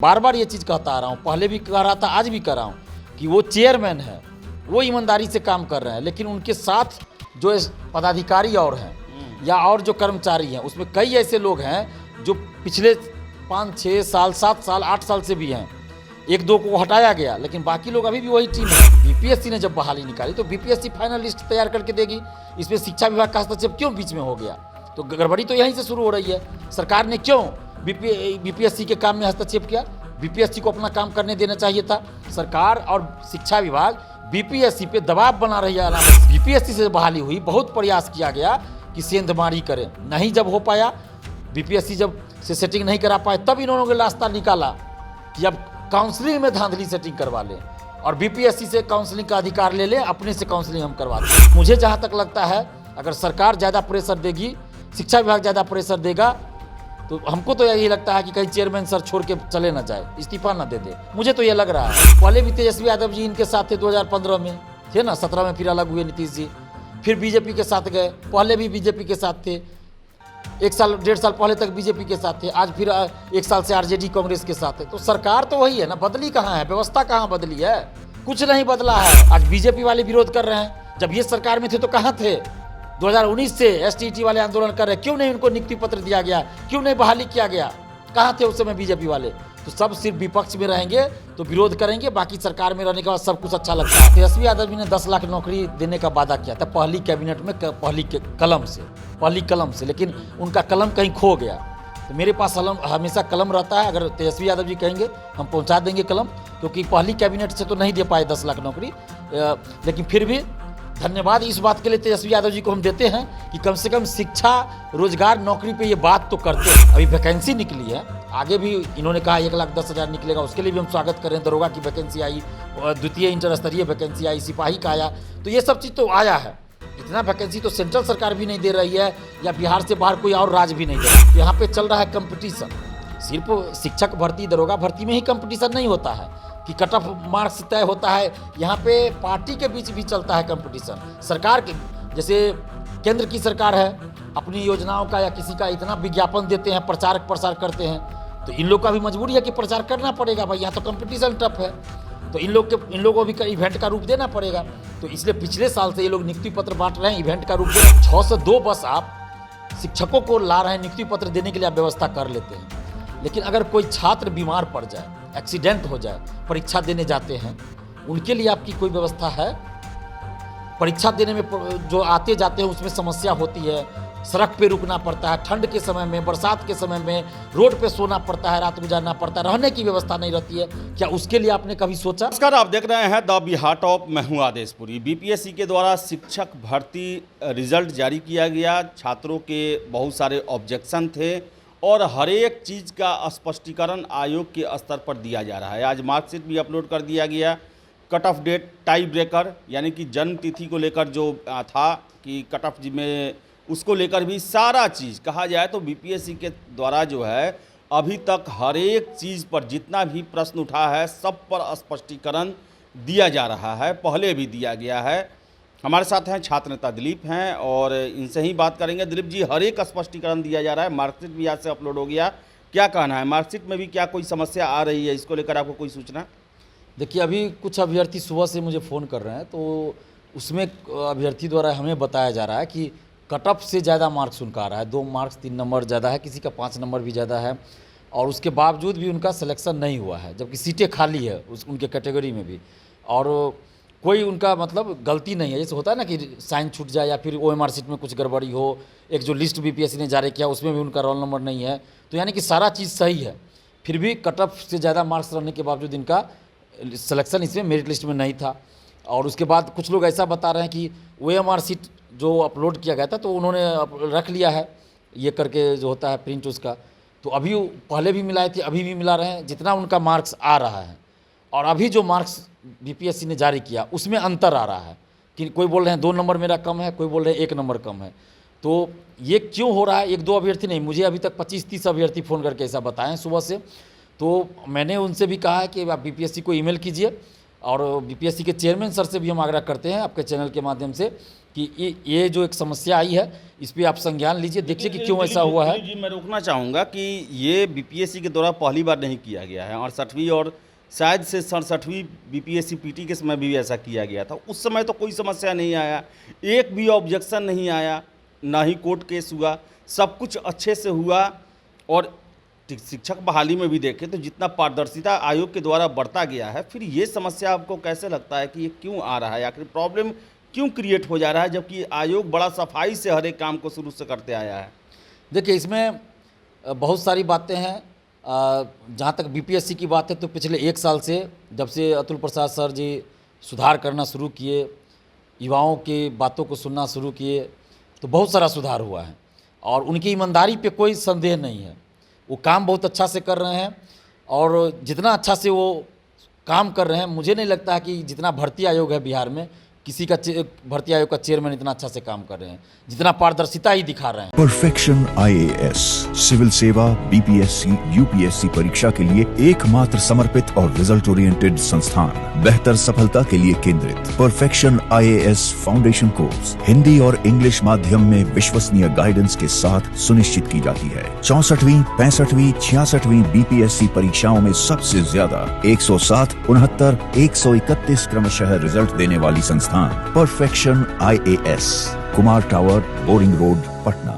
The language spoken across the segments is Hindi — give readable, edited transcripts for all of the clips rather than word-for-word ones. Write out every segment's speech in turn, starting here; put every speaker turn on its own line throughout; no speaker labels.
बार बार ये चीज़ कहता आ रहा हूँ, पहले भी कह रहा था, आज भी कह रहा हूँ कि वो चेयरमैन है, वो ईमानदारी से काम कर रहे हैं, लेकिन उनके साथ जो पदाधिकारी और हैं या और जो कर्मचारी हैं, उसमें कई ऐसे लोग हैं जो पिछले 5-6 साल, 7 साल, 8 साल से भी हैं। 1-2 को हटाया गया, लेकिन बाकी लोग अभी भी वही टीम है। बीपीएससी ने जब बहाली निकाली तो बीपीएससी फाइनल लिस्ट तैयार करके देगी। इसमें शिक्षा विभाग का हस्तक्षेप क्यों बीच में हो गया? तो गड़बड़ी तो यहीं से शुरू हो रही है। सरकार ने क्यों बीपीएससी के काम में हस्तक्षेप किया? बीपीएससी को अपना काम करने देना चाहिए था। सरकार और शिक्षा विभाग बीपीएससी पे दबाव बना रही है। बीपीएससी से बहाली हुई, बहुत प्रयास किया गया कि सेंधमारी करें, नहीं जब हो पाया, बीपीएससी जब से सेटिंग नहीं करा पाए, तब इन्होंने रास्ता निकाला कि अब काउंसलिंग में धांधली सेटिंग करवा लें और बीपीएससी से काउंसलिंग का अधिकार ले लें, अपने से काउंसलिंग हम करवा दें। मुझे जहाँ तक लगता है, अगर सरकार ज़्यादा प्रेशर देगी, शिक्षा विभाग ज़्यादा प्रेशर देगा, तो हमको तो यही लगता है कि कहीं चेयरमैन सर छोड़ के चले ना जाए, इस्तीफा ना दे दे। मुझे तो ये लग रहा है। पहले भी तेजस्वी यादव जी इनके साथ थे, 2015 में थे ना, 17 में फिर अलग हुए नीतीश जी, फिर बीजेपी के साथ गए, पहले भी बीजेपी के साथ थे, 1 साल 1.5 साल पहले तक बीजेपी के साथ थे, आज फिर 1 साल से आरजेडी कांग्रेस के साथ है। तो सरकार तो वही है ना, बदली कहाँ है? व्यवस्था कहाँ बदली है? कुछ नहीं बदला है। आज बीजेपी वाले विरोध कर रहे हैं, जब ये सरकार में थे तो कहाँ थे? 2019 से एसटीटी वाले आंदोलन कर रहे, क्यों नहीं उनको नियुक्ति पत्र दिया गया? क्यों नहीं बहाली किया गया? कहाँ थे उस समय बीजेपी वाले? तो सब सिर्फ विपक्ष में रहेंगे तो विरोध करेंगे, बाकी सरकार में रहने के बाद सब कुछ अच्छा लगता है। तेजस्वी यादव जी ने 10 लाख नौकरी देने का वादा किया था पहली कैबिनेट में, पहली कलम से, लेकिन उनका कलम कहीं खो गया। तो मेरे पास हमेशा कलम रहता है, अगर तेजस्वी यादव जी कहेंगे हम पहुँचा देंगे कलम, क्योंकि पहली कैबिनेट से तो नहीं दे पाए 10 लाख नौकरी, लेकिन फिर भी धन्यवाद इस बात के लिए तेजस्वी यादव जी को हम देते हैं कि कम से कम शिक्षा, रोजगार, नौकरी पे ये बात तो करते हैं। अभी वैकेंसी निकली है, आगे भी इन्होंने कहा 1,10,000 निकलेगा, उसके लिए भी हम स्वागत करें। दरोगा की वैकेंसी आई, द्वितीय इंटर स्तरीय वैकेंसी आई, सिपाही का आया, तो ये सब चीज़ तो आया है। इतना वैकेंसी तो सेंट्रल सरकार भी नहीं दे रही है, या बिहार से बाहर कोई और राज्य भी नहीं दे रहा। यहाँ पे चल रहा है कंपटीशन। सिर्फ शिक्षक भर्ती, दरोगा भर्ती में ही कंपटीशन नहीं होता है कि कट ऑफ मार्क्स तय होता है, यहाँ पे पार्टी के बीच भी चलता है कंपटीशन। सरकार के, जैसे केंद्र की सरकार है, अपनी योजनाओं का या किसी का इतना विज्ञापन देते हैं, प्रचार प्रसार करते हैं, तो इन लोग का भी मजबूरी है कि प्रचार करना पड़ेगा भाई, यहाँ तो कंपटीशन टफ है, तो इन लोगों को भी इवेंट का रूप देना पड़ेगा। तो इसलिए पिछले साल से ये लोग नियुक्ति पत्र बांट रहे हैं, इवेंट का रूप दे रहे हैं। 6 से 2 बस आप शिक्षकों को ला रहे हैं, नियुक्ति पत्र देने के लिए आप व्यवस्था कर लेते हैं, लेकिन अगर कोई छात्र बीमार पड़ जाए, एक्सीडेंट हो जाए, परीक्षा देने जाते हैं, उनके लिए आपकी कोई व्यवस्था है? परीक्षा देने में जो आते जाते हैं उसमें समस्या होती है, सड़क पे रुकना पड़ता है, ठंड के समय में, बरसात के समय में रोड पे सोना पड़ता है, रात गुजारना पड़ता है, रहने की व्यवस्था नहीं रहती है, क्या उसके लिए आपने कभी सोचा?
नमस्कार, आप देख रहे हैं द बिहार टॉप, मैं हूं आदेशपुरी। बीपीएससी के द्वारा शिक्षक भर्ती रिजल्ट जारी किया गया, छात्रों के बहुत सारे ऑब्जेक्शन थे और हर एक चीज़ का स्पष्टीकरण आयोग के स्तर पर दिया जा रहा है। आज मार्कशीट भी अपलोड कर दिया गया, cut off date, tie breaker, यानी कि जन्म तिथि को लेकर जो था कि कट ऑफ में, उसको लेकर भी सारा चीज़ कहा जाए तो बीपीएससी के द्वारा जो है अभी तक हर एक चीज़ पर जितना भी प्रश्न उठा है सब पर स्पष्टीकरण दिया जा रहा है, पहले भी दिया गया है। हमारे साथ हैं छात्र नेता दिलीप हैं और इनसे ही बात करेंगे। दिलीप जी, हर एक स्पष्टीकरण दिया जा रहा है, मार्कशीट भी आज से अपलोड हो गया, क्या कहना है? मार्कशीट में भी क्या कोई समस्या आ रही है, इसको लेकर आपको कोई सूचना?
देखिए, अभी कुछ अभ्यर्थी सुबह से मुझे फ़ोन कर रहे हैं, तो उसमें अभ्यर्थी द्वारा हमें बताया जा रहा है कि कट ऑफ से ज़्यादा मार्क्स उनका आ रहा है, 2 मार्क्स 3 नंबर ज़्यादा है, किसी का 5 नंबर भी ज़्यादा है, और उसके बावजूद भी उनका सिलेक्शन नहीं हुआ है, जबकि सीटें खाली है उनके कैटेगरी में भी, और कोई उनका मतलब गलती नहीं है। जैसे होता है ना कि साइन छूट जाए या फिर ओएमआर सीट में कुछ गड़बड़ी हो, एक जो लिस्ट बीपीएससी ने जारी किया उसमें भी उनका रोल नंबर नहीं है, तो यानी कि सारा चीज़ सही है, फिर भी कट ऑफ से ज़्यादा मार्क्स रहने के बावजूद इनका सिलेक्शन इसमें मेरिट लिस्ट में नहीं था। और उसके बाद कुछ लोग ऐसा बता रहे हैं कि ओएमआर सीट जो अपलोड किया गया था तो उन्होंने रख लिया है, ये करके जो होता है प्रिंट उसका, तो अभी पहले भी मिलाए थे, अभी भी मिला रहे हैं, जितना उनका मार्क्स आ रहा है और अभी जो मार्क्स बीपीएससी ने जारी किया उसमें अंतर आ रहा है कि कोई बोल रहे हैं 2 नंबर मेरा कम है, कोई बोल रहे हैं 1 नंबर कम है। तो ये क्यों हो रहा है? 1-2 अभ्यर्थी नहीं, मुझे अभी तक 25-30 अभ्यर्थी फ़ोन करके ऐसा बताएं सुबह से। तो मैंने उनसे भी कहा है कि आप बीपीएससी को ईमेल कीजिए, और बीपीएससी के चेयरमैन सर से भी हम आग्रह करते हैं आपके चैनल के माध्यम से कि ये जो एक समस्या आई है इस पर आप संज्ञान लीजिए, देखिए कि क्यों ऐसा हुआ है।
जी, मैं रोकना चाहूँगा कि ये बीपीएससी के द्वारा पहली बार नहीं किया गया है, 68वीं और शायद से 67वीं बीपीएससी पीटी के समय भी ऐसा किया गया था। उस समय तो कोई समस्या नहीं आया, एक भी ऑब्जेक्शन नहीं आया, ना ही कोर्ट केस हुआ, सब कुछ अच्छे से हुआ। और शिक्षक बहाली में भी देखें तो जितना पारदर्शिता आयोग के द्वारा बढ़ता गया है, फिर ये समस्या आपको कैसे लगता है कि ये क्यों आ रहा है, आखिर प्रॉब्लम क्यों क्रिएट हो जा रहा है, जबकि आयोग बड़ा सफाई से हर एक काम को शुरू से करते आया है?
देखिए, इसमें बहुत सारी बातें हैं। जहाँ तक बीपीएससी की बात है तो पिछले 1 साल से जब से अतुल प्रसाद सर जी सुधार करना शुरू किए, युवाओं की बातों को सुनना शुरू किए, तो बहुत सारा सुधार हुआ है और उनकी ईमानदारी पे कोई संदेह नहीं है। वो काम बहुत अच्छा से कर रहे हैं और जितना अच्छा से वो काम कर रहे हैं, मुझे नहीं लगता है कि जितना भर्ती आयोग है बिहार में, किसी का भर्ती आयोग का चेयरमैन इतना अच्छा से काम कर रहे हैं, जितना पारदर्शिता ही दिखा रहे हैं।
परफेक्शन आईएएस सिविल सेवा, बीपीएससी, यूपीएससी परीक्षा के लिए एकमात्र समर्पित और रिजल्ट ओरिएंटेड संस्थान, बेहतर सफलता के लिए केंद्रित। Perfection IAS foundation course Hindi और इंग्लिश माध्यम में विश्वसनीय गाइडेंस के साथ सुनिश्चित की जाती है। 64वीं, 65वीं, 66वीं बीपीएससी परीक्षाओं में सबसे ज्यादा 107, 69, 131 क्रमशः रिजल्ट देने वाली संस्थान perfection IAS, Kumar tower, boring road, Patna.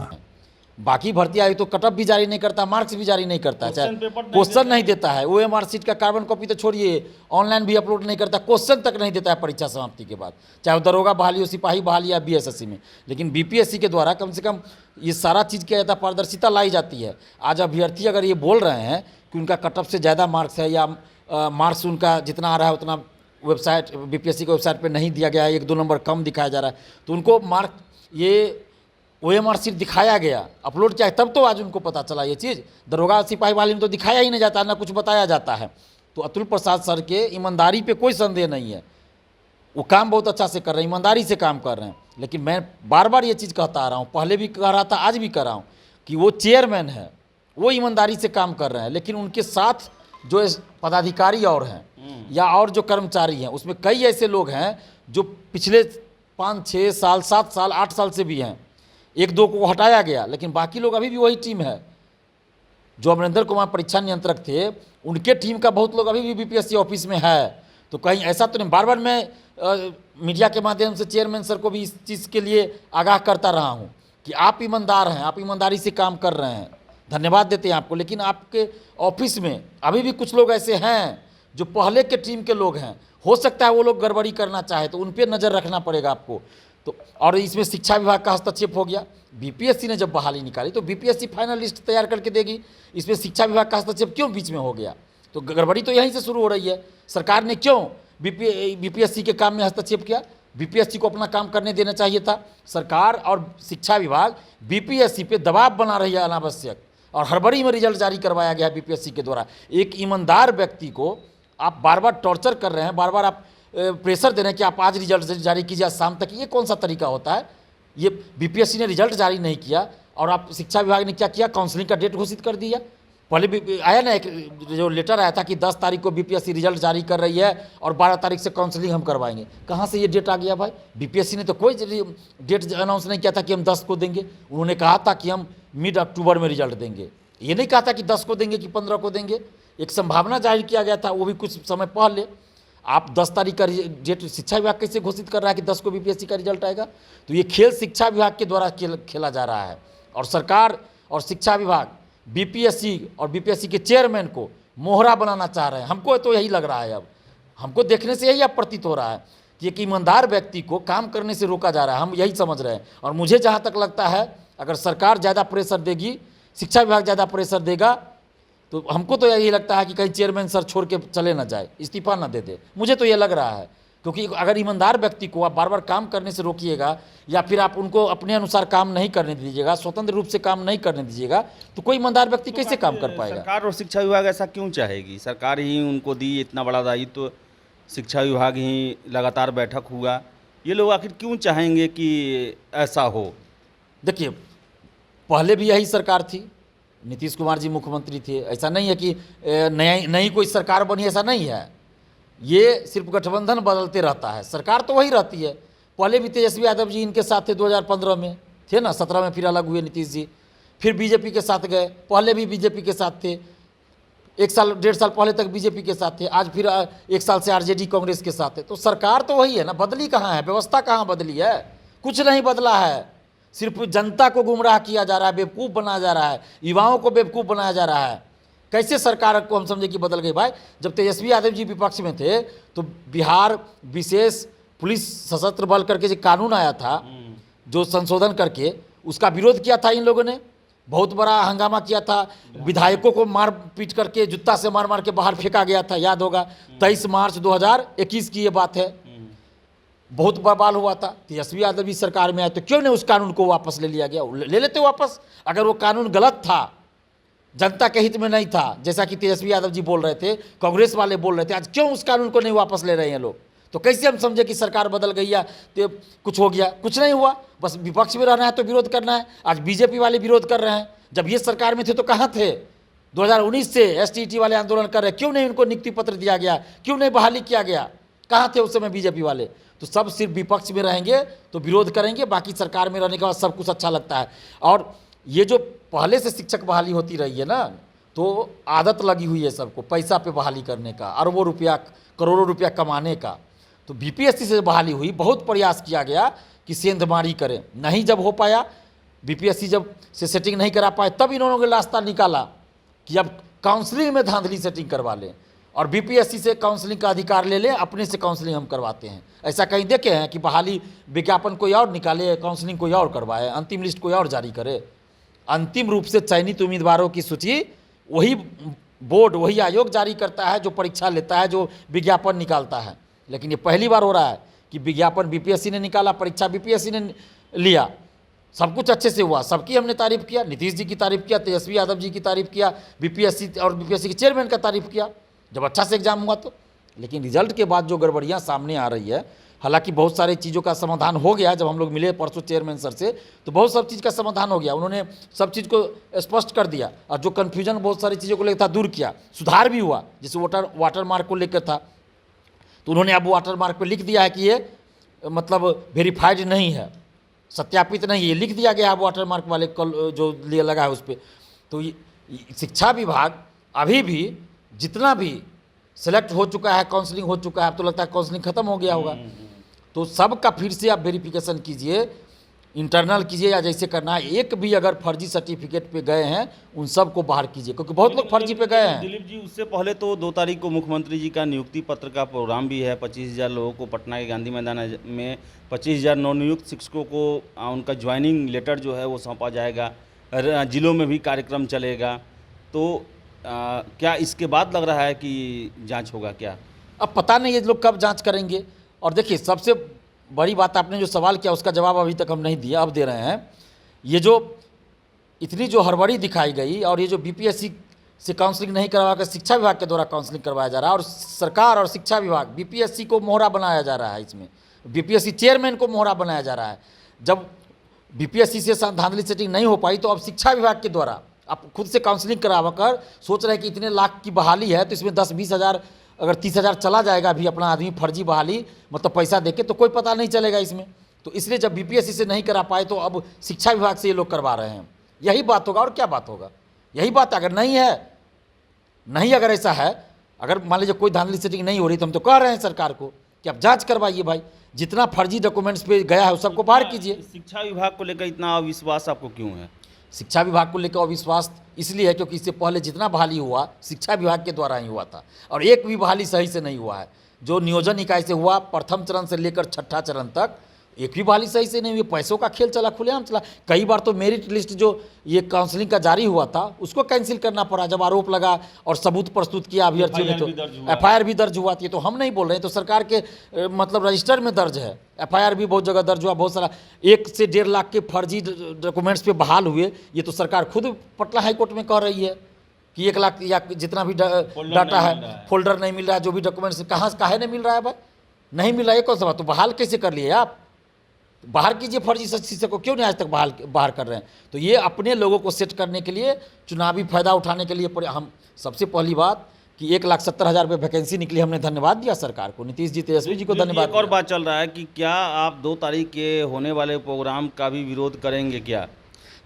बाकी भर्ती आयोग तो कटअप भी जारी नहीं करता, मार्क्स भी जारी नहीं करता, चाहे
पेपर
क्वेश्चन नहीं देता है। ओएमआर शीट का कार्बन कॉपी तो छोड़िए, ऑनलाइन भी अपलोड नहीं करता, क्वेश्चन तक नहीं देता है परीक्षा समाप्ति के बाद, चाहे वो दरोगा बहाली हो, सिपाही बहाली या बीएसएससी में। लेकिन बीपीएससी के द्वारा कम से कम ये सारा चीज़ क्या जाता है, पारदर्शिता लाई जाती है। आज अभ्यर्थी अगर ये बोल रहे हैं कि उनका कटअप से ज़्यादा मार्क्स है या मार्क्स उनका जितना आ रहा है उतना वेबसाइट बीपीएससी की वेबसाइट पे नहीं दिया गया है, 1-2 नंबर कम दिखाया जा रहा है, तो उनको मार्क ये ओएमआर शीट दिखाया गया, अपलोड किया, तब तो आज उनको पता चला ये चीज़। दरोगा सिपाही वाले में तो दिखाया ही नहीं जाता, ना कुछ बताया जाता है। तो अतुल प्रसाद सर के ईमानदारी पे कोई संदेह नहीं है, वो काम बहुत अच्छा से कर रहे हैं, ईमानदारी से काम कर रहे हैं। लेकिन मैं बार बार ये चीज़ कहता आ रहा हूँ, पहले भी कह रहा था, आज भी कह रहा हूँ कि वो चेयरमैन है, वो ईमानदारी से काम कर रहे हैं, लेकिन उनके साथ जो पदाधिकारी और हैं या और जो कर्मचारी हैं, उसमें कई ऐसे लोग हैं जो पिछले 5-6 साल, 7 साल, 8 साल से भी हैं। 1-2 को हटाया गया, लेकिन बाकी लोग अभी भी वही टीम है। जो अमरिंदर कुमार परीक्षा नियंत्रक थे, उनके टीम का बहुत लोग अभी भी बीपीएससी ऑफिस में है। तो कहीं ऐसा तो नहीं, बार बार मैं मीडिया के माध्यम से चेयरमैन सर को भी इस चीज़ के लिए आगाह करता रहा हूँ कि आप ईमानदार हैं, आप ईमानदारी से काम कर रहे हैं, धन्यवाद देते हैं आपको। लेकिन आपके ऑफिस में अभी भी कुछ लोग ऐसे हैं जो पहले के टीम के लोग हैं, हो सकता है वो लोग गड़बड़ी करना चाहे, तो उन पर नज़र रखना पड़ेगा आपको। तो और इसमें शिक्षा विभाग का हस्तक्षेप हो गया। बीपीएससी ने जब बहाली निकाली तो बीपीएससी फाइनल लिस्ट तैयार करके देगी, इसमें शिक्षा विभाग का हस्तक्षेप क्यों बीच में हो गया? तो गड़बड़ी तो यहीं से शुरू हो रही है। सरकार ने क्यों बीपीएससी के काम में हस्तक्षेप किया? बीपीएससी को अपना काम करने देना चाहिए था। सरकार और शिक्षा विभाग बीपीएससी पे दबाव बना रही है अनावश्यक, और हड़बड़ी में रिजल्ट जारी करवाया गया बीपीएससी के द्वारा। एक ईमानदार व्यक्ति को आप बार बार टॉर्चर कर रहे हैं, बार बार आप प्रेशर दे रहे हैं कि आप आज रिजल्ट जारी कीजिए, आज शाम तक। ये कौन सा तरीका होता है? ये बीपीएससी ने रिजल्ट जारी नहीं किया और आप शिक्षा विभाग ने क्या किया, काउंसलिंग का डेट घोषित कर दिया। पहले भी आया ना एक जो लेटर आया था कि 10 तारीख को बीपीएससी रिजल्ट जारी कर रही है और 12 तारीख से काउंसलिंग हम करवाएंगे। कहाँ से ये डेट आ गया भाई? बीपीएससी ने तो कोई डेट अनाउंस नहीं किया था कि हम 10 को देंगे। उन्होंने कहा था कि हम मिड अक्टूबर में रिजल्ट देंगे, ये नहीं कहा था कि 10 को देंगे कि 15 को देंगे। एक संभावना जाहिर किया गया था, वो भी कुछ समय पहले। आप 10 तारीख का डेट शिक्षा विभाग कैसे घोषित कर रहा है कि 10 को बीपीएससी का रिजल्ट आएगा? तो ये खेल शिक्षा विभाग के द्वारा खेला जा रहा है, और सरकार और शिक्षा विभाग बीपीएससी और बीपीएससी के चेयरमैन को मोहरा बनाना चाह रहे हैं। हमको तो यही लग रहा है, अब हमको देखने से यही अब प्रतीत हो रहा है कि एक ईमानदार व्यक्ति को काम करने से रोका जा रहा है, हम यही समझ रहे हैं। और मुझे जहाँ तक लगता है, अगर सरकार ज़्यादा प्रेशर देगी, शिक्षा विभाग ज़्यादा प्रेशर देगा, तो हमको तो यही लगता है कि कहीं चेयरमैन सर छोड़ के चले ना जाए, इस्तीफा ना दे दे। मुझे तो ये लग रहा है, क्योंकि अगर ईमानदार व्यक्ति को आप बार बार काम करने से रोकिएगा या फिर आप उनको अपने अनुसार काम नहीं करने दीजिएगा, स्वतंत्र रूप से काम नहीं करने दीजिएगा, तो कोई ईमानदार व्यक्ति कैसे काम कर पाएगा?
सरकार और शिक्षा विभाग ऐसा क्यों चाहेगी? सरकार ही उनको दी इतना बड़ा दायित्व, तो शिक्षा विभाग ही लगातार बैठक हुआ, ये लोग आखिर क्यों चाहेंगे कि ऐसा हो?
देखिए, पहले भी यही सरकार थी, नीतीश कुमार जी मुख्यमंत्री थे। ऐसा नहीं है कि नई कोई सरकार बनी, ऐसा नहीं है। ये सिर्फ गठबंधन बदलते रहता है, सरकार तो वही रहती है। पहले भी तेजस्वी यादव जी इनके साथ थे, 2015 में थे ना, 17 में फिर अलग हुए नीतीश जी, फिर बीजेपी के साथ गए, पहले भी बीजेपी के साथ थे, 1 साल 1.5 साल पहले तक बीजेपी के साथ थे, आज फिर 1 साल से आरजेडी कांग्रेस के साथ है। तो सरकार तो वही है ना, बदली कहाँ है, व्यवस्था कहाँ बदली है, कुछ नहीं बदला है। सिर्फ जनता को गुमराह किया जा रहा है, बेवकूफ़ बनाया जा रहा है, युवाओं को बेवकूफ़ बनाया जा रहा है। कैसे सरकार को हम समझे कि बदल गई भाई? जब तेजस्वी यादव जी विपक्ष में थे तो बिहार विशेष पुलिस सशस्त्र बल करके जो कानून आया था, जो संशोधन करके, उसका विरोध किया था इन लोगों ने, बहुत बड़ा हंगामा किया था, विधायकों को मार पीट करके जूता से मार मार के बाहर फेंका गया था, याद होगा। 23 मार्च 2021 की ये बात है, बहुत बवाल हुआ था। तेजस्वी यादव जी सरकार में आए तो क्यों नहीं उस कानून को वापस ले लिया गया? ले लेते वापस। अगर वो कानून गलत था, जनता के हित में नहीं था, जैसा कि तेजस्वी यादव जी बोल रहे थे, कांग्रेस वाले बोल रहे थे, आज क्यों उस कानून को नहीं वापस ले रहे हैं लोग? तो कैसे हम समझे कि सरकार बदल गई या तो कुछ हो गया? कुछ नहीं हुआ, बस विपक्ष में रहना है तो विरोध करना है। आज बीजेपी वाले विरोध कर रहे हैं, जब ये सरकार में थे तो कहाँ थे? 2019 से एसटीटी वाले आंदोलन कर रहे, क्यों नहीं उनको नियुक्ति पत्र दिया गया, क्यों नहीं बहाली किया गया? कहाँ थे उस समय बीजेपी वाले? तो सब सिर्फ विपक्ष में रहेंगे तो विरोध करेंगे, बाकी सरकार में रहने के बाद सब कुछ अच्छा लगता है। और ये जो पहले से शिक्षक बहाली होती रही है ना, तो आदत लगी हुई है सबको पैसा पे बहाली करने का, अरबों रुपया करोड़ों रुपया कमाने का। तो बीपीएससी से बहाली हुई, बहुत प्रयास किया गया कि सेंधमारी करें, नहीं जब हो पाया, बीपीएससी जब से सेटिंग नहीं करा पाए, तब इन्होंने रास्ता निकाला कि अब काउंसलिंग में धांधली सेटिंग करवा लें और बीपीएससी से काउंसलिंग का अधिकार ले लें, अपने से काउंसलिंग हम करवाते हैं। ऐसा कहीं देखे हैं कि बहाली विज्ञापन कोई और निकाले, काउंसलिंग कोई और करवाए, अंतिम लिस्ट कोई और जारी करे? अंतिम रूप से चयनित उम्मीदवारों की सूची वही बोर्ड, वही आयोग जारी करता है जो परीक्षा लेता है, जो विज्ञापन निकालता है। लेकिन ये पहली बार हो रहा है कि विज्ञापन बीपीएससी ने निकाला, परीक्षा बीपीएससी ने लिया, सब कुछ अच्छे से हुआ, सबकी हमने तारीफ किया, नीतीश जी की तारीफ किया, तेजस्वी यादव जी की तारीफ किया, बीपीएससी और बीपीएससी के चेयरमैन का तारीफ किया जब अच्छा से एग्जाम हुआ तो। लेकिन रिजल्ट के बाद जो गड़बड़ियाँ सामने आ रही है, हालांकि बहुत सारी चीज़ों का समाधान हो गया। जब हम लोग मिले परसों चेयरमैन सर से तो बहुत सब चीज़ का समाधान हो गया, उन्होंने सब चीज़ को स्पष्ट कर दिया और जो कन्फ्यूजन बहुत सारी चीज़ों को लेकर था दूर किया, सुधार भी हुआ। जैसे वाटर मार्क को लेकर था तो उन्होंने अब वाटर मार्क पर लिख दिया है कि ये मतलब वेरीफाइड नहीं है, सत्यापित नहीं है, लिख दिया गया है वाटर मार्क वाले कल जो लिए लगा है उस पर। तो शिक्षा विभाग अभी भी जितना भी सेलेक्ट हो चुका है, काउंसलिंग हो चुका है, अब तो लगता है काउंसलिंग खत्म हो गया होगा, तो सबका फिर से आप वेरिफिकेशन कीजिए, इंटरनल कीजिए या जैसे करना है। एक भी अगर फर्जी सर्टिफिकेट पे गए हैं उन सब को बाहर कीजिए, क्योंकि बहुत लोग फर्जी पे गए हैं।
दिलीप जी, उससे पहले तो 2 तारीख को मुख्यमंत्री जी का नियुक्ति पत्र का प्रोग्राम भी है। 25,000 लोगों को पटना के गांधी मैदान में 25,000 नवनियुक्त शिक्षकों को उनका ज्वाइनिंग लेटर जो है वो सौंपा जाएगा, जिलों में भी कार्यक्रम चलेगा। तो क्या इसके बाद लग रहा है कि जांच होगा क्या?
अब पता नहीं ये लोग कब जांच करेंगे। और देखिए, सबसे बड़ी बात आपने जो सवाल किया उसका जवाब अभी तक हम नहीं दिया, अब दे रहे हैं। ये जो इतनी जो हड़बड़ी दिखाई गई और ये जो बीपीएससी से काउंसलिंग नहीं करवा कर शिक्षा विभाग के द्वारा काउंसलिंग करवाया जा रहा है, और सरकार और शिक्षा विभाग बीपीएससी को मोहरा बनाया जा रहा है, इसमें बीपीएससी चेयरमैन को मोहरा बनाया जा रहा है। जब बीपीएससी से धांधली सेटिंग नहीं हो पाई तो अब शिक्षा विभाग के द्वारा आप खुद से काउंसलिंग करवा कर सोच रहे हैं कि इतने लाख की बहाली है तो इसमें 10-20 हज़ार अगर 30 हज़ार चला जाएगा अभी अपना आदमी फर्जी बहाली मतलब पैसा देके, तो कोई पता नहीं चलेगा इसमें। तो इसलिए जब बीपीएससी से नहीं करा पाए तो अब शिक्षा विभाग से ये लोग करवा रहे हैं। यही बात होगा और क्या बात होगा, यही बात। अगर नहीं है, नहीं अगर ऐसा है, अगर मान लीजिए कोई धांधली सेटिंग नहीं हो रही तो हम तो कह रहे हैं सरकार को कि आप जांच करवाइए भाई, जितना फर्जी डॉक्यूमेंट्स पे गया है उस सबको बाहर कीजिए।
शिक्षा विभाग को लेकर इतना अविश्वास आपको क्यों है?
शिक्षा विभाग को लेकर अविश्वास इसलिए है क्योंकि इससे पहले जितना बहाली हुआ शिक्षा विभाग के द्वारा ही हुआ था और एक भी बहाली सही से नहीं हुआ है। जो नियोजन इकाई से हुआ प्रथम चरण से लेकर 6ठा चरण तक एक भी बहाली सही से नहीं हुई। पैसों का खेल चला, खुलेआम चला। कई बार तो मेरिट लिस्ट जो ये काउंसलिंग का जारी हुआ था उसको कैंसिल करना पड़ा जब आरोप लगा और सबूत प्रस्तुत किया अभ्यर्थियों ने, तो एफआईआर भी दर्ज हुआ। तो हम नहीं बोल रहे हैं, तो सरकार के मतलब रजिस्टर में दर्ज है, एफआईआर भी बहुत जगह दर्ज हुआ। बहुत सारा 1 से 1.5 लाख के फर्जी डॉक्यूमेंट्स पे बहाल हुए। ये तो सरकार खुद पटना हाईकोर्ट में कह रही है कि 1 लाख या जितना भी डाटा है, फोल्डर नहीं मिल रहा है, जो भी डॉक्यूमेंट्स कहाँ काहे नहीं मिल रहा है भाई, नहीं मिल रहा है। कौन सा बात, तो बहाल कैसे कर लिए आप? बाहर कीजिए फर्जी शिक्षक को, क्यों नहीं आज तक बाहर कर रहे हैं? तो ये अपने लोगों को सेट करने के लिए, चुनावी फायदा उठाने के लिए हम सबसे पहली बात कि 1,70,000 रुपये वैकेंसी निकली, हमने धन्यवाद दिया सरकार को, नीतीश जी, तेजस्वी जी को धन्यवाद
एक और
दिया।
बात चल रहा है कि क्या आप 2 तारीख के होने वाले प्रोग्राम का भी विरोध करेंगे क्या?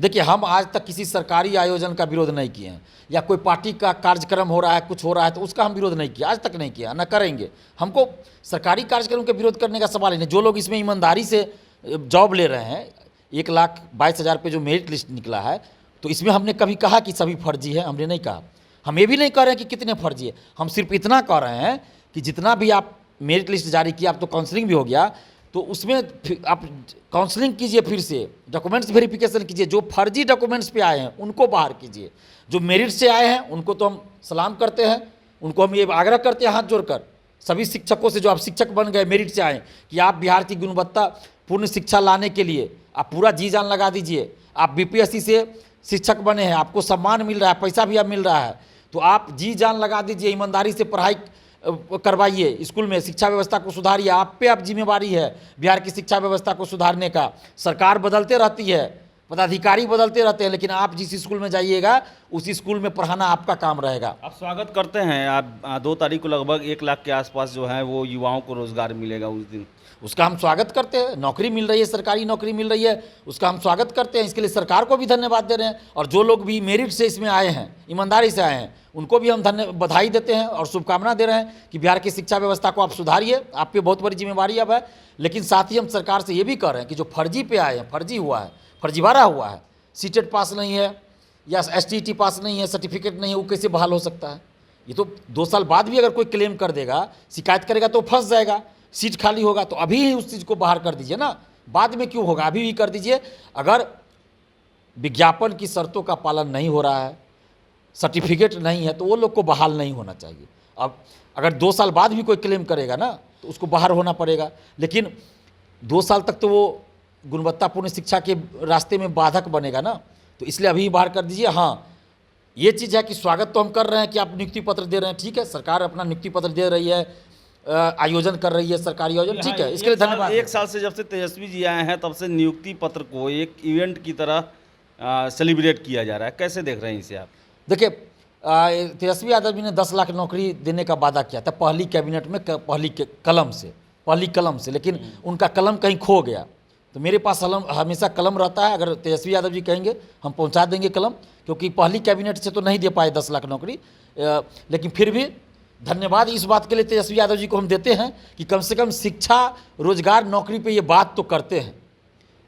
देखिए, हम आज तक किसी सरकारी आयोजन का विरोध नहीं किए हैं, या कोई पार्टी का कार्यक्रम हो रहा है, कुछ हो रहा है तो उसका हम विरोध नहीं किया, आज तक नहीं किया, न करेंगे। हमको सरकारी कार्यक्रम के विरोध करने का सवाल ही नहीं। जो लोग इसमें ईमानदारी से जॉब ले रहे हैं, 1,22,000 पे जो मेरिट लिस्ट निकला है, तो इसमें हमने कभी कहा कि सभी फर्जी है? हमने नहीं कहा। हम ये भी नहीं कह रहे हैं कि कितने फर्जी है, हम सिर्फ इतना कह रहे हैं कि जितना भी आप मेरिट लिस्ट जारी किया, अब तो काउंसलिंग भी हो गया, तो उसमें आप काउंसलिंग कीजिए, फिर से डॉक्यूमेंट्स वेरिफिकेशन कीजिए, जो फर्जी डॉक्यूमेंट्स पे आए हैं उनको बाहर कीजिए, जो मेरिट से आए हैं उनको तो हम सलाम करते हैं, उनको हम ये आग्रह करते हैं हाथ जोड़कर सभी शिक्षकों से, जो आप शिक्षक बन गए मेरिट से आए, कि आप बिहार की गुणवत्तापूर्ण शिक्षा लाने के लिए आप पूरा जी जान लगा दीजिए। आप बीपीएससी से शिक्षक बने हैं, आपको सम्मान मिल रहा है, पैसा भी अब मिल रहा है, तो आप जी जान लगा दीजिए, ईमानदारी से पढ़ाई करवाइए, स्कूल में शिक्षा व्यवस्था को सुधारिए। आप पे अब जिम्मेवारी है बिहार की शिक्षा व्यवस्था को सुधारने का। सरकार बदलते रहती है, पदाधिकारी बदलते रहते हैं, लेकिन आप जिस स्कूल में जाइएगा उस स्कूल में पढ़ाना आपका काम रहेगा।
आप स्वागत करते हैं, आप 2 तारीख को लगभग 1 लाख के आसपास जो है वो युवाओं को रोजगार मिलेगा उस दिन,
उसका हम स्वागत करते हैं। नौकरी मिल रही है, सरकारी नौकरी मिल रही है, उसका हम स्वागत करते हैं। इसके लिए सरकार को भी धन्यवाद दे रहे हैं, और जो लोग भी मेरिट से इसमें आए हैं, ईमानदारी से आए हैं, उनको भी हम बधाई देते हैं और शुभकामना दे रहे हैं कि बिहार की शिक्षा व्यवस्था को आप सुधारिए, आप पे बहुत बड़ी जिम्मेवारी अब है। लेकिन साथ ही हम सरकार से ये भी कह रहे हैं कि जो फर्जी पे आए हैं, फर्जी हुआ है, फर्जीवाड़ा हुआ है, सीटेट पास नहीं है या एसटीईटी पास नहीं है, सर्टिफिकेट नहीं है, वो कैसे बहाल हो सकता है? ये तो 2 साल बाद भी अगर कोई क्लेम कर देगा, शिकायत करेगा तो फंस जाएगा, सीट खाली होगा, तो अभी ही उस चीज़ को बाहर कर दीजिए ना, बाद में क्यों होगा, अभी भी कर दीजिए। अगर विज्ञापन की शर्तों का पालन नहीं हो रहा है, सर्टिफिकेट नहीं है, तो वो लोग को बहाल नहीं होना चाहिए। अब अगर 2 साल बाद भी कोई क्लेम करेगा ना, तो उसको बाहर होना पड़ेगा, लेकिन 2 साल तक तो वो गुणवत्तापूर्ण शिक्षा के रास्ते में बाधक बनेगा ना, तो इसलिए अभी बाहर कर दीजिए। हाँ, ये चीज़ है कि स्वागत तो हम कर रहे हैं कि आप नियुक्ति पत्र दे रहे हैं, ठीक है, सरकार अपना नियुक्ति पत्र दे रही है, आयोजन कर रही है, सरकारी आयोजन, ठीक है, इसके लिए धन्यवाद।
1 साल से जब से तेजस्वी जी आए हैं तब से नियुक्ति पत्र को एक इवेंट की तरह सेलिब्रेट किया जा रहा है, कैसे देख रहे हैं इसे आप?
देखिए, तेजस्वी यादव जी ने 10 लाख नौकरी देने का वादा किया था पहली कैबिनेट में, पहली कलम से, लेकिन उनका कलम कहीं खो गया। तो मेरे पास हमेशा कलम रहता है, अगर तेजस्वी यादव जी कहेंगे हम पहुंचा देंगे कलम, क्योंकि पहली कैबिनेट से तो नहीं दे पाए 10 लाख नौकरी, लेकिन फिर भी धन्यवाद इस बात के लिए तेजस्वी यादव जी को हम देते हैं कि कम से कम शिक्षा, रोजगार, नौकरी पे ये बात तो करते हैं।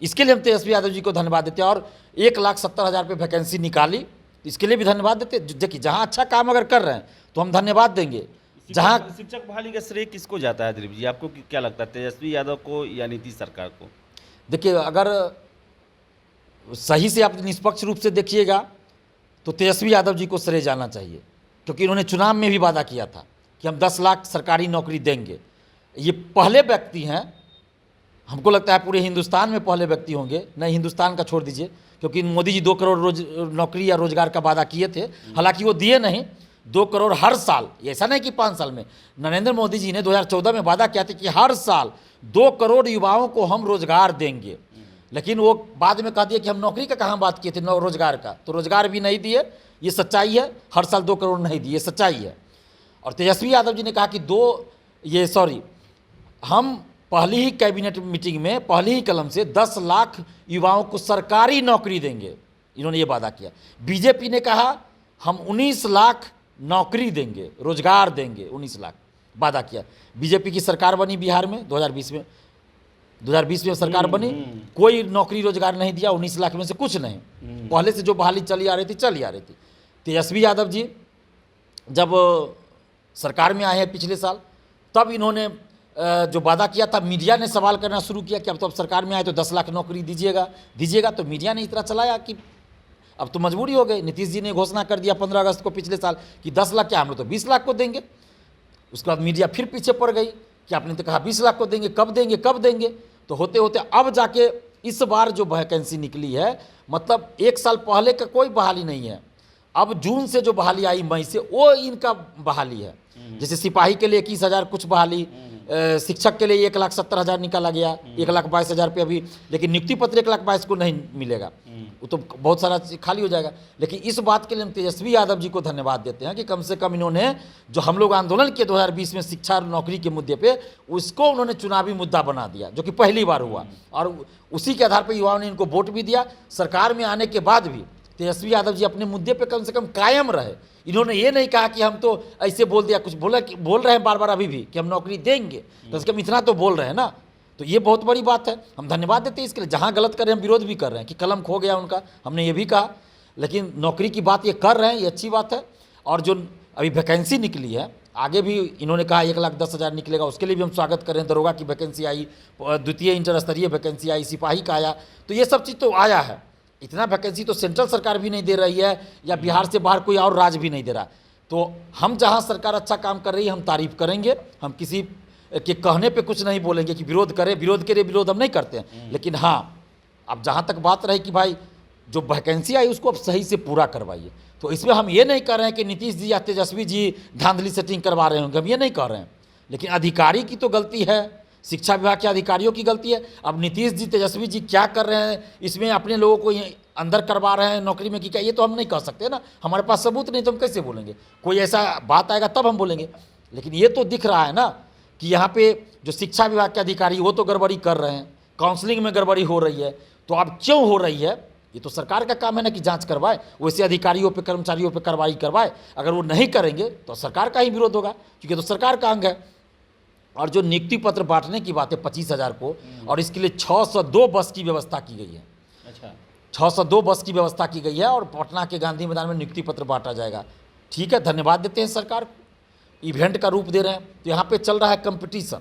इसके लिए हम तेजस्वी यादव जी को धन्यवाद देते हैं, और 1,70,000 पे वैकेंसी निकाली, इसके लिए भी धन्यवाद देते हैं। देखिए, जहाँ अच्छा काम अगर कर रहे हैं तो हम धन्यवाद देंगे। जहाँ
शिक्षक बहाली का श्रेय किसको जाता है दिलीप जी, आपको क्या लगता है, तेजस्वी यादव को या नीतीश सरकार को?
देखिए, अगर सही से आप निष्पक्ष रूप से देखिएगा तो तेजस्वी यादव जी को श्रेय जाना चाहिए, क्योंकि इन्होंने चुनाव में भी वादा किया था कि हम 10 लाख सरकारी नौकरी देंगे। ये पहले व्यक्ति हैं, हमको लगता है पूरे हिंदुस्तान में पहले व्यक्ति होंगे, नहीं हिंदुस्तान का छोड़ दीजिए, क्योंकि मोदी जी 2 करोड़ नौकरी या रोजगार का वादा किए थे, हालांकि वो दिए नहीं। 2 करोड़ हर साल, ऐसा नहीं कि 5 साल में। नरेंद्र मोदी जी ने 2014 में वादा किया था कि हर साल 2 करोड़ युवाओं को हम रोजगार देंगे, लेकिन वो बाद में कह दिया कि हम नौकरी का कहाँ बात किए थे, रोजगार का, तो रोजगार भी नहीं दिए। ये सच्चाई है, हर साल 2 करोड़ नहीं दिए, सच्चाई है। और तेजस्वी यादव जी ने कहा कि हम पहली ही कैबिनेट मीटिंग में पहली ही कलम से 10 लाख युवाओं को सरकारी नौकरी देंगे, इन्होंने ये वादा किया। बीजेपी ने कहा हम 19 लाख नौकरी देंगे, रोजगार देंगे, 19 लाख वादा किया। बीजेपी की सरकार बनी बिहार में 2020 में सरकार बनी, कोई नौकरी रोजगार नहीं दिया, 19 लाख में से कुछ नहीं। पहले से जो बहाली चली आ रही थी। तेजस्वी यादव जी जब सरकार में आए हैं पिछले साल, तब इन्होंने जो वादा किया था, मीडिया ने सवाल करना शुरू किया कि अब तो सरकार में आए तो 10 लाख नौकरी दीजिएगा, तो मीडिया ने इतना चलाया कि अब तो मजबूरी हो गई। नीतीश जी ने घोषणा कर दिया 15 अगस्त को पिछले साल कि 10 लाख क्या, हम लोग तो 20 लाख को देंगे। उसके बाद मीडिया फिर पीछे पड़ गई कि आपने तो कहा 20 लाख को देंगे, कब देंगे। तो होते होते अब जाके इस बार जो वैकेंसी निकली है, मतलब 1 साल पहले का कोई बहाली नहीं है। अब जून से जो बहाली आई, मई से, वो इनका बहाली है। जैसे सिपाही के लिए 21,000 कुछ बहाली, शिक्षक के लिए 1,70,000 निकाला गया, 1,22,000 पे अभी, लेकिन नियुक्ति पत्र 1,22,000 को नहीं मिलेगा। वो तो बहुत सारा चीज़ खाली हो जाएगा। लेकिन इस बात के लिए हम तेजस्वी यादव जी को धन्यवाद देते हैं कि कम से कम इन्होंने जो हम लोग आंदोलन किए 2020 में शिक्षा और नौकरी के मुद्दे पे, उसको उन्होंने चुनावी मुद्दा बना दिया, जो कि पहली बार हुआ, और उसी के आधार पर युवाओं ने इनको वोट भी दिया। सरकार में आने के बाद भी तेजस्वी यादव जी अपने मुद्दे पे कम से कम कायम रहे। इन्होंने ये नहीं कहा कि हम तो ऐसे बोल दिया, कुछ बोल रहे हैं बार बार अभी भी कि हम नौकरी देंगे, कम से कम इतना तो बोल रहे हैं ना। तो ये बहुत बड़ी बात है, हम धन्यवाद देते हैं इसके लिए। जहाँ गलत कर रहे हैं हम विरोध भी कर रहे हैं कि कलम खो गया उनका, हमने ये भी कहा, लेकिन नौकरी की बात ये कर रहे हैं, ये अच्छी बात है। और जो अभी वैकेंसी निकली है, आगे भी इन्होंने कहा 1,10,000 निकलेगा, उसके लिए भी हम स्वागत कर रहे हैं। दरोगा की वैकेंसी आई, द्वितीय इंटर स्तरीय वैकेंसी आई, सिपाही का आया, तो ये सब चीज़ तो आया है। इतना वैकेंसी तो सेंट्रल सरकार भी नहीं दे रही है, या बिहार से बाहर कोई और राज्य भी नहीं दे रहा। तो हम जहाँ सरकार अच्छा काम कर रही है हम तारीफ करेंगे, हम किसी के कहने पे कुछ नहीं बोलेंगे कि विरोध करें, विरोध के लिए विरोध हम नहीं करते हैं। लेकिन हाँ, अब जहाँ तक बात रही कि भाई जो वैकेंसी आई उसको अब सही से पूरा करवाइए, तो इसमें हम ये नहीं कर रहे हैं कि नीतीश जी या तेजस्वी जी धांधली सेटिंग करवा रहे होंगे, हम ये नहीं कर रहे हैं। लेकिन अधिकारी की तो गलती है, शिक्षा विभाग के अधिकारियों की गलती है। अब नीतीश जी तेजस्वी जी क्या कर रहे हैं इसमें, अपने लोगों को अंदर करवा रहे हैं नौकरी में कि क्या, ये तो हम नहीं कह सकते ना, हमारे पास सबूत नहीं तो हम कैसे बोलेंगे। कोई ऐसा बात आएगा तब हम बोलेंगे। लेकिन ये तो दिख रहा है ना कि यहाँ पे जो शिक्षा विभाग के अधिकारी वो तो गड़बड़ी कर रहे हैं, काउंसलिंग में गड़बड़ी हो रही है। तो अब क्यों हो रही है, ये तो सरकार का काम है ना कि जांच करवाए, वैसे अधिकारियों पे कर्मचारियों पे कार्रवाई करवाए। अगर वो नहीं करेंगे तो सरकार का ही विरोध होगा, क्योंकि तो सरकार का अंग है। और जो नियुक्ति पत्र बांटने की बात है 25,000 को, और इसके लिए 602 बस की व्यवस्था की गई है।
अच्छा,
602 बस की व्यवस्था की गई है और पटना के गांधी मैदान में नियुक्ति पत्र बांटा जाएगा। ठीक है, धन्यवाद देते हैं सरकार को, इवेंट का रूप दे रहे हैं। तो यहाँ पे चल रहा है कंपटीशन,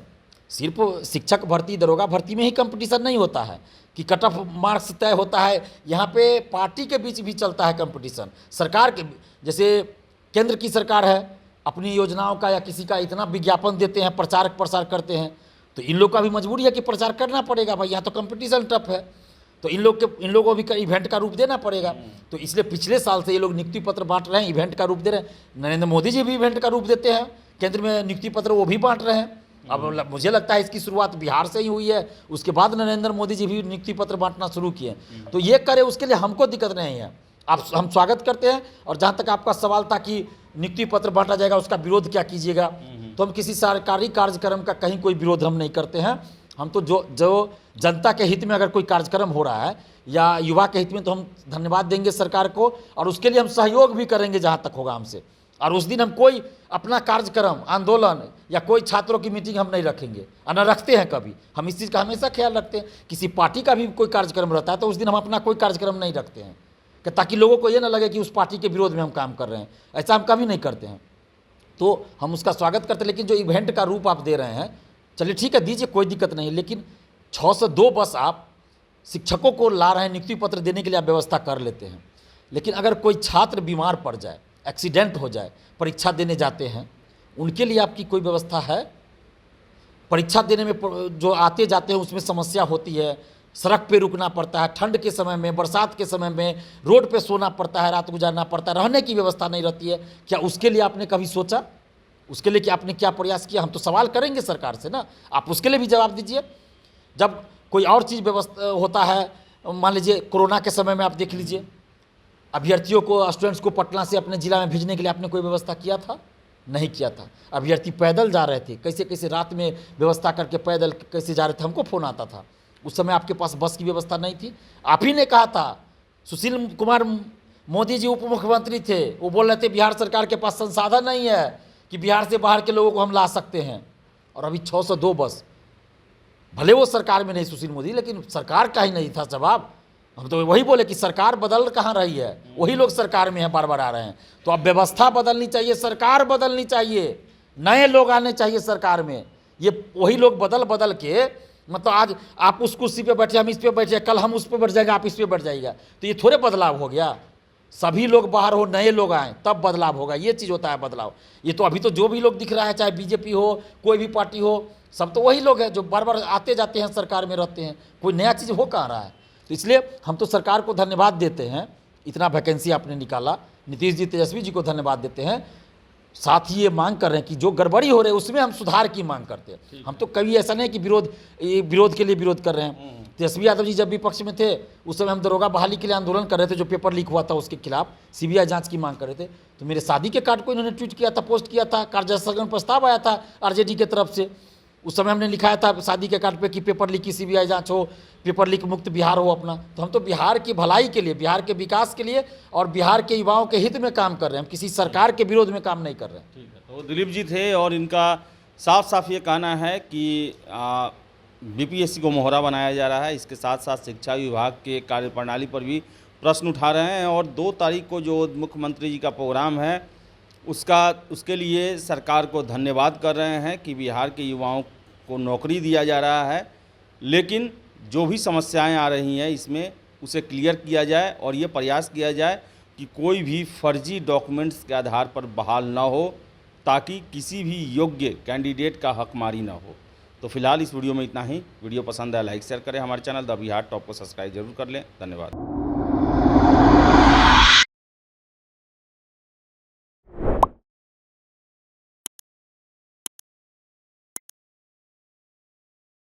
सिर्फ शिक्षक भर्ती दरोगा भर्ती में ही कंपटीशन नहीं होता है कि कट ऑफ मार्क्स तय होता है, यहाँ पे पार्टी के बीच भी चलता है कंपटीशन। सरकार के, जैसे केंद्र की सरकार है, अपनी योजनाओं का या किसी का इतना विज्ञापन देते हैं, प्रचार प्रसार करते हैं, तो इन लोग का भी मजबूरी है कि प्रचार करना पड़ेगा भाई, यहाँ तो कंपटीशन टफ है, तो इन लोगों को भी इवेंट का रूप देना पड़ेगा। तो इसलिए पिछले साल से ये लोग नियुक्ति पत्र बांट रहे हैं, इवेंट का रूप दे रहे हैं। नरेंद्र मोदी जी भी इवेंट का रूप देते हैं, केंद्र में नियुक्ति पत्र वो भी बांट रहे हैं। अब मुझे लगता है इसकी शुरुआत बिहार से ही हुई है, उसके बाद नरेंद्र मोदी जी भी नियुक्ति पत्र बांटना शुरू किए। तो ये करे, उसके लिए हमको दिक्कत नहीं है, हम स्वागत करते हैं। और जहाँ तक आपका सवाल था कि नियुक्ति पत्र बांटा जाएगा उसका विरोध क्या कीजिएगा, तो हम किसी सरकारी कार्यक्रम का कहीं कोई विरोध हम नहीं करते हैं। हम तो जो जनता के हित में अगर कोई कार्यक्रम हो रहा है या युवा के हित में, तो हम धन्यवाद देंगे सरकार को, और उसके लिए हम सहयोग भी करेंगे जहाँ तक होगा हमसे। और उस दिन हम कोई अपना कार्यक्रम, आंदोलन या कोई छात्रों की मीटिंग हम नहीं रखेंगे, और न रखते हैं कभी। हम इस चीज़ का हमेशा ख्याल रखते हैं। किसी पार्टी का भी कोई कार्यक्रम रहता है तो उस दिन हम अपना कोई कार्यक्रम नहीं रखते हैं, कि ताकि लोगों को ये ना लगे कि उस पार्टी के विरोध में हम काम कर रहे हैं। ऐसा हम कभी नहीं करते हैं, तो हम उसका स्वागत करते हैं। लेकिन जो इवेंट का रूप आप दे रहे हैं, चलिए ठीक है, दीजिए, कोई दिक्कत नहीं। लेकिन 602 बस आप शिक्षकों को ला रहे हैं, नियुक्ति पत्र देने के लिए आप व्यवस्था कर लेते हैं। लेकिन अगर कोई छात्र बीमार पड़ जाए, एक्सीडेंट हो जाए, परीक्षा देने जाते हैं, उनके लिए आपकी कोई व्यवस्था है? परीक्षा देने में जो आते जाते हैं उसमें समस्या होती है, सड़क पे रुकना पड़ता है, ठंड के समय में, बरसात के समय में रोड पे सोना पड़ता है, रात गुजारना पड़ता है, रहने की व्यवस्था नहीं रहती है। क्या उसके लिए आपने कभी सोचा? उसके लिए कि आपने क्या प्रयास किया? हम तो सवाल करेंगे सरकार से ना, आप उसके लिए भी जवाब दीजिए। जब कोई और चीज़ व्यवस्था होता है, मान लीजिए कोरोना के समय में आप देख लीजिए, अभ्यर्थियों को, स्टूडेंट्स को पटना से अपने ज़िला में भेजने के लिए आपने कोई व्यवस्था किया था? नहीं किया था। अभ्यर्थी पैदल जा रहे थे, कैसे कैसे रात में व्यवस्था करके पैदल कैसे जा रहे थे, हमको फ़ोन आता था। उस समय आपके पास बस की व्यवस्था नहीं थी। आप ही ने कहा था, सुशील कुमार मोदी जी उप मुख्यमंत्री थे, वो बोल रहे थे बिहार सरकार के पास संसाधन नहीं है कि बिहार से बाहर के लोगों को हम ला सकते हैं। और अभी 602 बस, भले वो सरकार में नहीं सुशील मोदी, लेकिन सरकार का ही नहीं था जवाब। हम तो वही बोले कि सरकार बदल कहाँ रही है, वही लोग सरकार में हैं, बार बार आ रहे हैं। तो अब व्यवस्था बदलनी चाहिए, सरकार बदलनी चाहिए, नए लोग आने चाहिए सरकार में। ये वही लोग बदल के, मतलब आज आप उस कुर्सी पे बैठे, हम इस पे बैठे, कल हम उस पे बैठ जाएंगे, आप इस पे बैठ जाइएगा, तो ये थोड़े बदलाव हो गया। सभी लोग बाहर हो, नए लोग आए, तब बदलाव होगा। ये चीज़ होता है बदलाव। ये तो अभी तो जो भी लोग दिख रहा है, चाहे बीजेपी हो, कोई भी पार्टी हो, सब तो वही लोग हैं जो बार बार आते जाते हैं, सरकार में रहते हैं। कोई नया चीज़ हो कहाँ रहा है? तो इसलिए हम तो सरकार को धन्यवाद देते हैं, इतना वैकेंसी आपने निकाला। नीतीश जी, तेजस्वी जी को धन्यवाद देते हैं। साथ ही ये मांग कर रहे हैं कि जो गड़बड़ी हो रही है उसमें हम सुधार की मांग करते हैं। हम तो कभी ऐसा नहीं कि विरोध के लिए विरोध कर रहे हैं। तेजस्वी यादव जी जब विपक्ष में थे उस समय हम दरोगा बहाली के लिए आंदोलन कर रहे थे, जो पेपर लीक हुआ था उसके खिलाफ सीबीआई जांच की मांग कर रहे थे। तो मेरे शादी के कार्ड को इन्होंने ट्वीट किया था, पोस्ट किया था, कार्यस्थगन प्रस्ताव आया था आरजेडी की तरफ से। उस समय हमने लिखाया था शादी के कार्ड पे कि पेपर लीक की सीबीआई जांच हो, पेपर लीक मुक्त बिहार हो अपना। तो हम तो बिहार की भलाई के लिए, बिहार के विकास के लिए और बिहार के युवाओं के हित में काम कर रहे हैं, हम किसी सरकार के विरोध में काम नहीं कर रहे हैं।
ठीक है, तो दिलीप जी थे और इनका साफ साफ ये कहना है कि बीपीएससी को मोहरा बनाया जा रहा है। इसके साथ साथ शिक्षा विभाग के कार्यप्रणाली पर भी प्रश्न उठा रहे हैं और 2 तारीख को जो मुख्यमंत्री जी का प्रोग्राम है उसके लिए सरकार को धन्यवाद कर रहे हैं कि बिहार के युवाओं को नौकरी दिया जा रहा है, लेकिन जो भी समस्याएं आ रही हैं इसमें उसे क्लियर किया जाए और ये प्रयास किया जाए कि कोई भी फर्जी डॉक्यूमेंट्स के आधार पर बहाल ना हो, ताकि किसी भी योग्य कैंडिडेट का हकमारी ना हो। तो फिलहाल इस वीडियो में इतना ही। वीडियो पसंद आया लाइक शेयर करें, हमारे चैनल द बिहार टॉप को सब्सक्राइब जरूर कर लें। धन्यवाद।